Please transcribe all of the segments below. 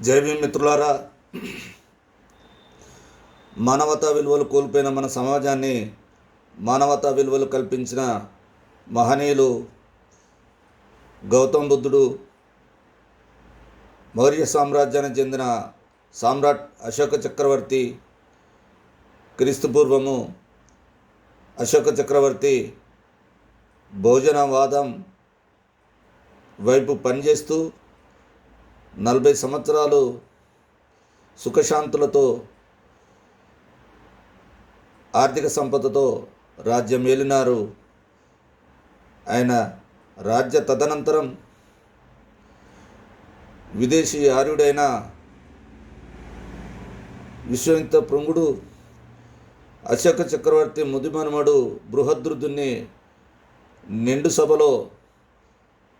జై భీమ్ మిత్రులారా, మానవతా విలువలు కోల్పోయిన మన సమాజాన్ని మానవతా విలువలు కల్పించిన మహనీయులు గౌతమ్ బుద్ధుడు, మౌర్య సామ్రాజ్యానికి చెందిన సామ్రాట్ అశోక చక్రవర్తి, క్రీస్తుపూర్వము అశోక చక్రవర్తి భోజనవాదం వైపు పనిచేస్తూ 40 సంవత్సరాలు సుఖశాంతులతో ఆర్థిక సంపదతో రాజ్యం ఏలినారు. ఆయన రాజ్య తదనంతరం విదేశీ ఆర్యుడైన విశ్వమిత్ర భృంగుడు అశోక చక్రవర్తి ముదిమనుమడు బృహద్రుద్ధుని నిండు సభలో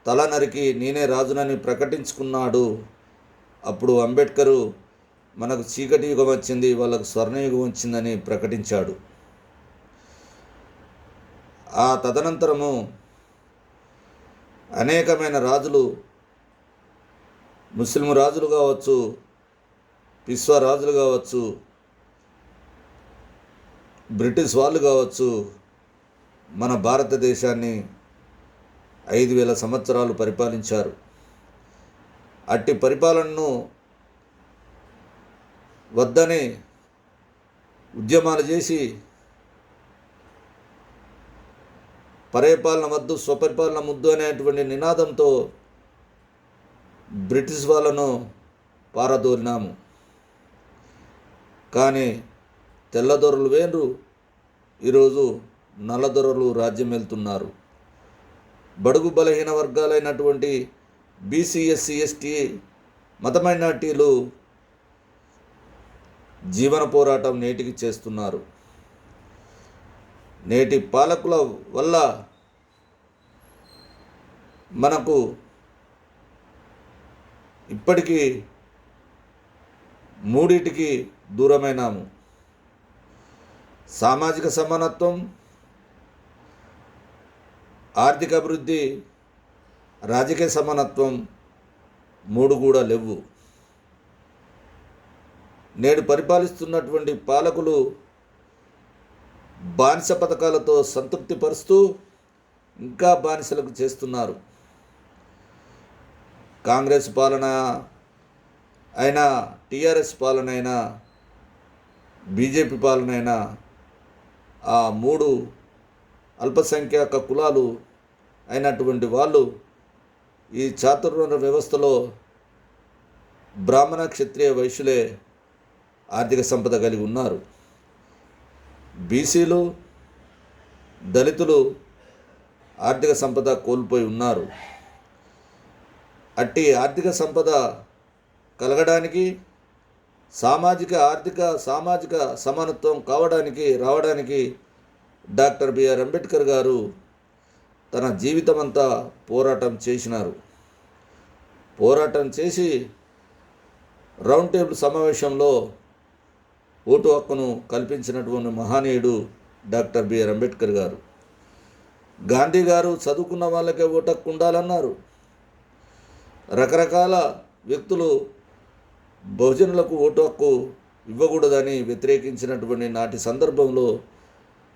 తల నరికి నేనే రాజునని ప్రకటించుకున్నాడు. అప్పుడు అంబేద్కరు మనకు చీకటి యుగం వచ్చింది, వాళ్ళకు స్వర్ణయుగం వచ్చిందని ప్రకటించాడు. ఆ తదనంతరము అనేకమైన రాజులు, ముస్లిం రాజులు కావచ్చు, పిస్వా రాజులు కావచ్చు, బ్రిటిష్ వాళ్ళు కావచ్చు, మన భారతదేశాన్ని 5000 సంవత్సరాలు పరిపాలించారు. అట్టి పరిపాలనను వద్దని ఉద్యమాలు చేసి పరపాలన వద్దు స్వపరిపాలన ముద్దు అనేటువంటి నినాదంతో బ్రిటిష్ వాళ్ళను పారదోలినాము. కానీ తెల్లదొరలు వేరు, ఈరోజు నల్లదొరలు రాజ్యం వెళ్తున్నారు. బడుగు బలహీన వర్గాలైనటువంటి బీసీ, ఎస్సీ, ఎస్టీ, మత మైనార్టీలు జీవన పోరాటం నేటికి చేస్తున్నారు. నేటి పాలకుల వల్ల మనకు ఇప్పటికీ మూడిటికి దూరమైనాము. సామాజిక సమానత్వం, ఆర్థిక అభివృద్ధి, రాజకీయ సమానత్వం 3 కూడా లేవు. నేడు పరిపాలిస్తున్నటువంటి పాలకులు బానిస పథకాలతో సంతృప్తి పరుస్తూ ఇంకా బానిసలకు చేస్తున్నారు. కాంగ్రెస్ పాలన అయినా, టీఆర్ఎస్ పాలన అయినా, బీజేపీ పాలన అయినా ఆ 3 అల్పసంఖ్యాక కులాలు అయినటువంటి వాళ్ళు ఈ చాతుర్వర్ణ వ్యవస్థలో బ్రాహ్మణ, క్షత్రియ, వైశ్యులే ఆర్థిక సంపద కలిగి ఉన్నారు. బీసీలు, దళితులు ఆర్థిక సంపద కోల్పోయి ఉన్నారు. అట్టి ఆర్థిక సంపద కలగడానికి, సామాజిక సమానత్వం రావడానికి డాక్టర్ బిఆర్ అంబేద్కర్ గారు తన జీవితమంతా పోరాటం చేసినారు. పోరాటం చేసి రౌండ్ టేబుల్ సమావేశంలో ఓటు హక్కును కల్పించినటువంటి మహనీయుడు డాక్టర్ బిఆర్ అంబేద్కర్ గారు. గాంధీ గారు చదువుకున్న వాళ్ళకే ఓటు హక్కు ఉండాలన్నారు. రకరకాల వ్యక్తులు బహుజనులకు ఓటు హక్కు ఇవ్వకూడదని వ్యతిరేకించినటువంటి నాటి సందర్భంలో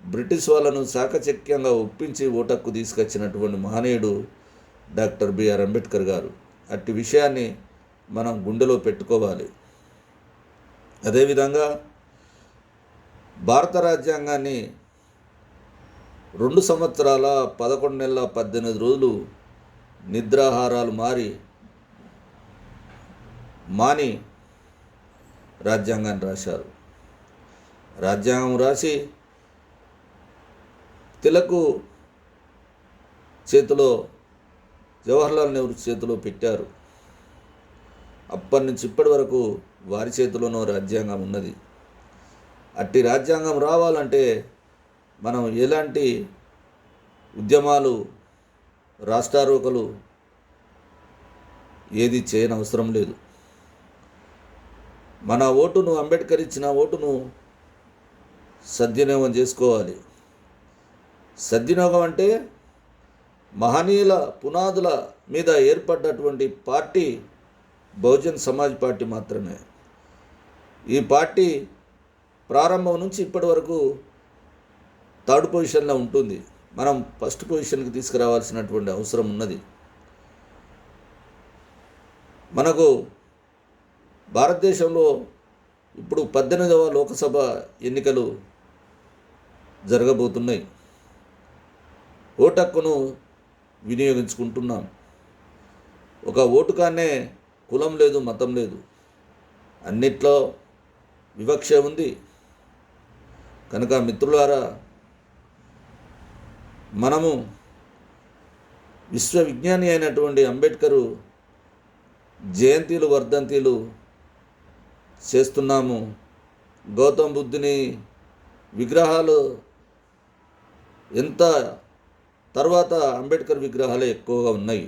బ్రిటిష్ వాళ్ళను చాకచక్యంగా ఒప్పించి ఓటు హక్కు తీసుకొచ్చినటువంటి మహనీయుడు డాక్టర్ బిఆర్ అంబేద్కర్ గారు. అట్టి విషయాన్ని మనం గుండెలో పెట్టుకోవాలి. అదేవిధంగా భారత రాజ్యాంగాన్ని 2 సంవత్సరాల 11 నెలల 18 రోజులు నిద్రాహారాలు మాని రాజ్యాంగాన్ని రాశారు. రాజ్యాంగం రాసి తిలక్ చేతిలో, జవహర్లాల్ నెహ్రూ చేతిలో పెట్టారు. అప్పటి నుంచి ఇప్పటి వరకు వారి చేతిలోనూ రాజ్యాంగం ఉన్నది. అట్టి రాజ్యాంగం రావాలంటే మనం ఎలాంటి ఉద్యమాలు, రాష్ట్రారోకలు ఏది చేయనవసరం లేదు. మన ఓటును, అంబేద్కర్ ఇచ్చిన ఓటును సద్వినియోగం చేసుకోవాలి. సద్వినియోగం అంటే మహనీయుల పునాదుల మీద ఏర్పడ్డటువంటి పార్టీ బహుజన్ సమాజ్ పార్టీ మాత్రమే. ఈ పార్టీ ప్రారంభం నుంచి ఇప్పటి వరకు థర్డ్ పొజిషన్లో ఉంటుంది. మనం ఫస్ట్ పొజిషన్కి తీసుకురావాల్సినటువంటి అవసరం ఉన్నది. మనకు భారతదేశంలో ఇప్పుడు 18వ లోకసభ ఎన్నికలు జరగబోతున్నాయి. ఓటు హక్కును వినియోగించుకుంటున్నాం. ఒక ఓటు కానే కులం లేదు, మతం లేదు, అన్నిట్లో వివక్ష ఉంది. కనుక మిత్రులారా, మనము విశ్వవిజ్ఞాని అయినటువంటి అంబేద్కరు జయంతిలు వర్ధంతిలు చేస్తున్నాము. గౌతమ్ బుద్ధుని విగ్రహాలు ఎంత తర్వాత అంబేద్కర్ విగ్రహాలే ఎక్కువగా ఉన్నాయి.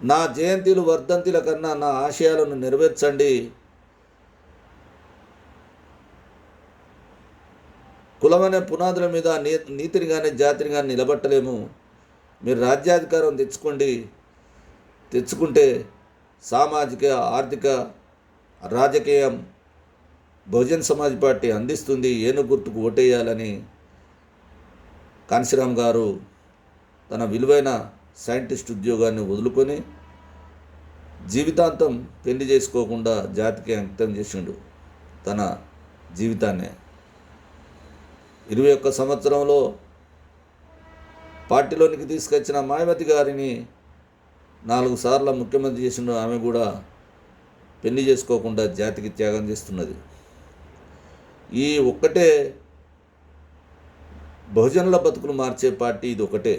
నా జయంతిలు వర్ధంతిల కన్నా నా ఆశయాలను నెరవేర్చండి. కులమనే పునాదుల మీద నీతిని కానీ జాతిని కానీ నిలబట్టలేము. మీరు రాజ్యాధికారం తెచ్చుకుంటే సామాజిక, ఆర్థిక, రాజకీయం బహుజన్ సమాజ్ పార్టీ అందిస్తుంది. ఏనుగు గుర్తుకు ఓటేయాలని కాంశీరామ్ గారు తన విలువైన సైంటిస్ట్ ఉద్యోగాన్ని వదులుకొని జీవితాంతం పెళ్లి చేసుకోకుండా జాతికి అంకితం చేసిండు తన జీవితాన్ని. 21 సంవత్సరంలో పార్టీలోనికి తీసుకొచ్చిన మాయావతి గారిని 4 సార్లు ముఖ్యమంత్రి చేసిన ఆమె కూడా పెళ్లి చేసుకోకుండా జాతికి త్యాగం చేస్తున్నది. ఈ ఒక్కటే బహుజనుల బతుకులు మార్చే పార్టీ ఇది ఒకటే.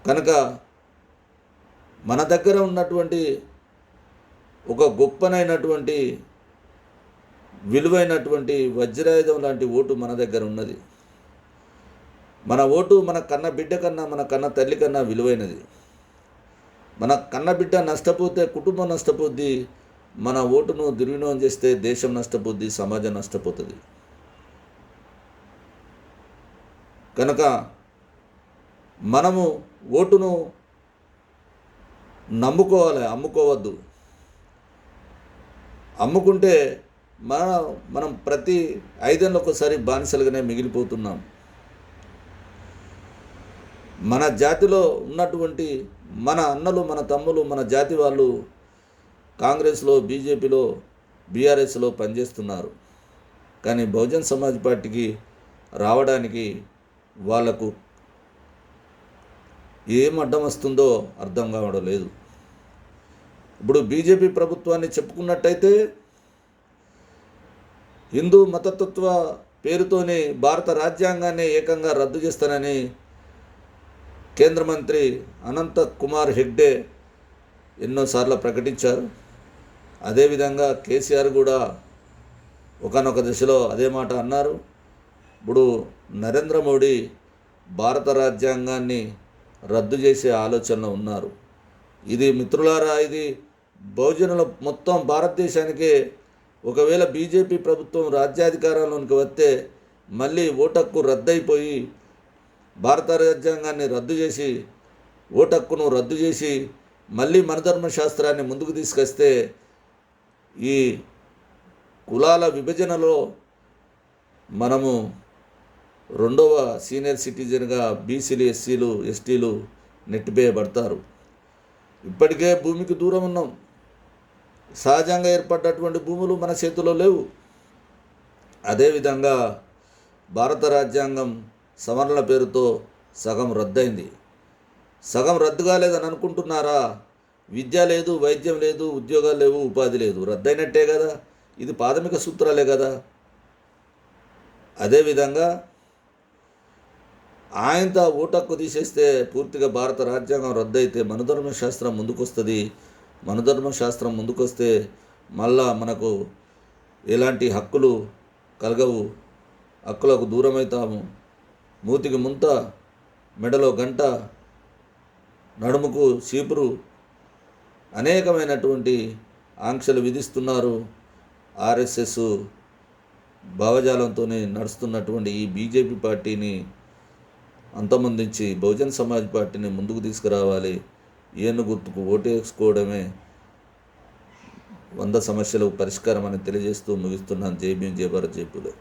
కనుక మన దగ్గర ఉన్నటువంటి ఒక గొప్పనైనటువంటి విలువైనటువంటి వజ్రాయుధం లాంటి ఓటు మన దగ్గర ఉన్నది. మన ఓటు మన కన్న బిడ్డ కన్నా, మన కన్న తల్లి కన్నా విలువైనది. మన కన్న బిడ్డ నష్టపోతే కుటుంబం నష్టపోద్ది. మన ఓటును దుర్వినియోగం చేస్తే దేశం నష్టపోద్ది, సమాజం నష్టపోతుంది. కనుక మనము ఓటును నమ్ముకోవాలి, అమ్ముకోవద్దు. అమ్ముకుంటే మనం ప్రతి 5 ఏళ్ళకి ఒకసారి బానిసలుగానే మిగిలిపోతున్నాం. మన జాతిలో ఉన్నటువంటి మన అన్నలు, మన తమ్ములు, మన జాతి వాళ్ళు కాంగ్రెస్లో, బీజేపీలో, బీఆర్ఎస్లో పనిచేస్తున్నారు. కానీ బహుజన్ సమాజ్ పార్టీకి రావడానికి వాళ్లకు ఏం అడ్డం వస్తుందో అర్థం కావడం లేదు. ఇప్పుడు బీజేపీ ప్రభుత్వాన్ని చెప్పుకున్నట్టయితే హిందూ మతతత్వ పేరుతోనే భారత రాజ్యాంగాన్ని ఏకంగా రద్దు చేస్తానని కేంద్ర మంత్రి అనంత కుమార్ హెగ్డే ఎన్నోసార్లు ప్రకటించారు. అదేవిధంగా కేసీఆర్ కూడా ఒకానొక దశలో అదే మాట అన్నారు. ఇప్పుడు నరేంద్ర మోడీ భారత రాజ్యాంగాన్ని రద్దు చేసే ఆలోచనలో ఉన్నారు. ఇది మిత్రులారా, ఇది బహుజనుల మొత్తం భారతదేశానికే ఒకవేళ బీజేపీ ప్రభుత్వం రాజ్యాధికారంలోనికి వస్తే మళ్ళీ ఓటక్కు రద్దయిపోయి భారత రాజ్యాంగాన్ని రద్దు చేసి ఓటక్కును రద్దు చేసి మళ్ళీ మనధర్మశాస్త్రాన్ని ముందుకు తీసుకొస్తే ఈ కులాల విభజనలో మనము 2వ సీనియర్ సిటిజన్గా బీసీలు, ఎస్సీలు, ఎస్టీలు నెట్టివేయబడతారు. ఇప్పటికే భూమికి దూరం ఉన్నాం. సహజంగా ఏర్పడ్డటువంటి భూములు మన చేతిలో లేవు. అదేవిధంగా భారత రాజ్యాంగం సవరణల పేరుతో సగం రద్దయింది. సగం రద్దు కాలేదని అనుకుంటున్నారా? విద్య లేదు, వైద్యం లేదు, ఉద్యోగాలు లేవు, ఉపాధి లేదు, రద్దయినట్టే కదా. ఇది ప్రాథమిక సూత్రాలే కదా. అదేవిధంగా ఆయనతో ఓటక్కు తీసేస్తే పూర్తిగా భారత రాజ్యాంగం రద్దయితే మనధర్మశాస్త్రం ముందుకొస్తుంది. మనధర్మశాస్త్రం ముందుకొస్తే మళ్ళా మనకు ఎలాంటి హక్కులు కలగవు, హక్కులకు దూరమవుతాము. మూతికి ముంత, మెడలో గంట, నడుముకు చీపురు, అనేకమైనటువంటి ఆంక్షలు విధిస్తున్నారు. ఆర్ఎస్ఎస్ భావజాలంతోనే నడుస్తున్నటువంటి ఈ బీజేపీ పార్టీని అంతమొందించి బహుజన్ సమాజ్ పార్టీని ముందుకు తీసుకురావాలి. ఏను గుర్తుకు ఓటు వేసుకోవడమే 100 సమస్యలకు పరిష్కారం అని తెలియజేస్తూ ముగిస్తున్నాను. జై భీమ్, జై భారత్, జై పూలే.